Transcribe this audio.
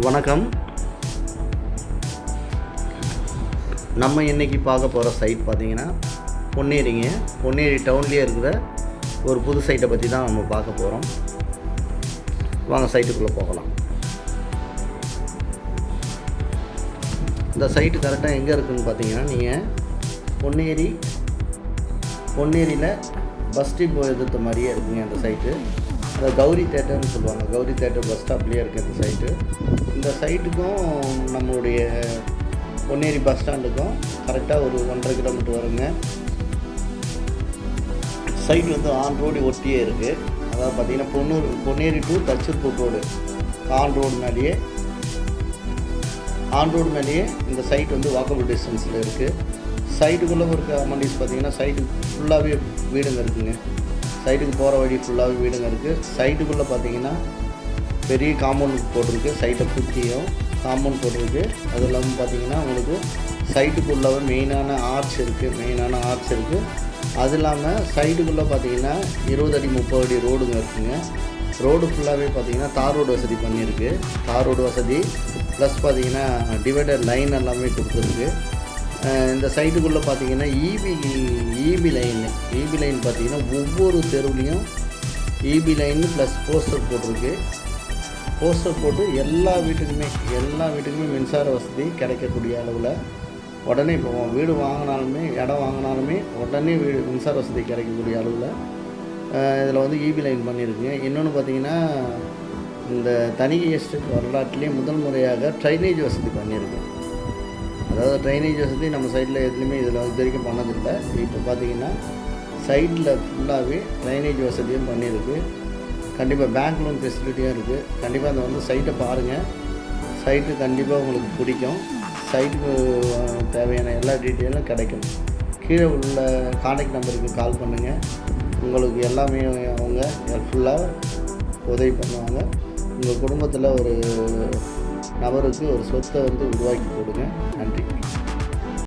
வணக்கம். நம்ம இன்றைக்கி பார்க்க போகிற சைட் பார்த்திங்கன்னா பொன்னேரிங்க. பொன்னேரி டவுன்லேயே இருக்கிற ஒரு புது சைட்டை பற்றி தான் நம்ம பார்க்க போகிறோம். வாங்க சைட்டுக்குள்ளே போகலாம். இந்த சைட்டு கரெக்டாக எங்கே இருக்குதுன்னு பார்த்தீங்கன்னா, நீங்கள் பொன்னேரியில் பஸ் ஸ்டாப் எதிர்த்த மாதிரியே இருக்குங்க இந்த சைட்டு. அதை கௌரி தேட்டர்னு சொல்லுவாங்க. கௌரி தேட்டர் பஸ் ஸ்டாப்லேயே இருக்குது இந்த சைட்டு. இந்த சைட்டுக்கும் நம்மளுடைய பொன்னேரி பஸ் ஸ்டாண்டுக்கும் கரெக்டாக ஒரு 1.5 கிலோமீட்டர் வருங்க. சைட்டு வந்து ஆன் ரோடு ஒட்டியே இருக்குது. அதாவது பார்த்திங்கன்னா Ponneri to Thachurpur road on road மேலேயே இந்த சைட் வந்து வாக்கபிள் டிஸ்டன்ஸில் இருக்குது. சைட்டுக்குள்ளே இருக்க அமெண்டிஸ் பார்த்திங்கன்னா சைட்டு ஃபுல்லாகவே வீடுங்க இருக்குதுங்க. சைட்டுக்கு போகிற வழி ஃபுல்லாகவே வீடுங்க இருக்குது. சைட்டுக்குள்ளே பார்த்திங்கன்னா பெரிய காம்பவுண்ட் போட்டிருக்கு. சைட்டை சுற்றியும் காம்பவுண்ட் போட்டிருக்கு. அது இல்லாமல் பார்த்திங்கன்னா உங்களுக்கு சைட்டுக்குள்ளே மெயினான ஆர்ச் இருக்குது. அது இல்லாமல் சைட்டுக்குள்ளே பார்த்திங்கன்னா 20 அடி 30 அடி ரோடுங்க இருக்குதுங்க. ரோடு ஃபுல்லாகவே பார்த்திங்கன்னா தார் ரோடு வசதி பண்ணியிருக்கு. தார் ரோடு வசதி ப்ளஸ் பார்த்திங்கன்னா டிவைடர் லைன் எல்லாமே கொடுத்துருக்கு. இந்த சைட்டுக்குள்ளே பார்த்திங்கன்னா ஈபி லைன் பார்த்திங்கன்னா ஒவ்வொரு தெருவுலேயும் ஈபி லைன் ப்ளஸ் போஸ்டர் போட்டிருக்கு. போஸ்டர் போட்டு எல்லா வீட்டுக்குமே மின்சார வசதி கிடைக்கக்கூடிய அளவில் உடனே இப்போ வீடு வாங்கினாலுமே இடம் வாங்கினாலுமே உடனே மின்சார வசதி கிடைக்கக்கூடிய அளவில் இதில் வந்து ஈபி லைன் பண்ணியிருக்குங்க. இன்னொன்று பார்த்திங்கன்னா இந்த தனிகை எஸ்டேட் வரலாற்றிலே முதல் முறையாக ட்ரைனேஜ் வசதி பண்ணியிருக்கு. அதாவது ட்ரைனேஜ் வசதி நம்ம சைடில் எதுலேயுமே இதில் இது வரைக்கும் பண்ணதில்லை. இப்போ பார்த்திங்கன்னா சைடில் ஃபுல்லாகவே ட்ரைனேஜ் வசதியும் பண்ணியிருக்கு. கண்டிப்பாக பேங்க் லோன் ஃபெசிலிட்டியும் இருக்குது. கண்டிப்பாக அந்த வந்து சைட்டை பாருங்கள். சைட்டு கண்டிப்பாக உங்களுக்கு பிடிக்கும். சைட்டுக்கு தேவையான எல்லா டீட்டெயிலும் கிடைக்கும். கீழே உள்ள கான்டாக்ட் நம்பருக்கு கால் பண்ணுங்கள். உங்களுக்கு எல்லாமே அவங்க ஹெல்ப்ஃபுல்லாக உதவி பண்ணுவாங்க. உங்கள் குடும்பத்தில் ஒரு நபருக்கு ஒரு சொத்தை வந்து உருவாக்கி கொடுங்க. நன்றி.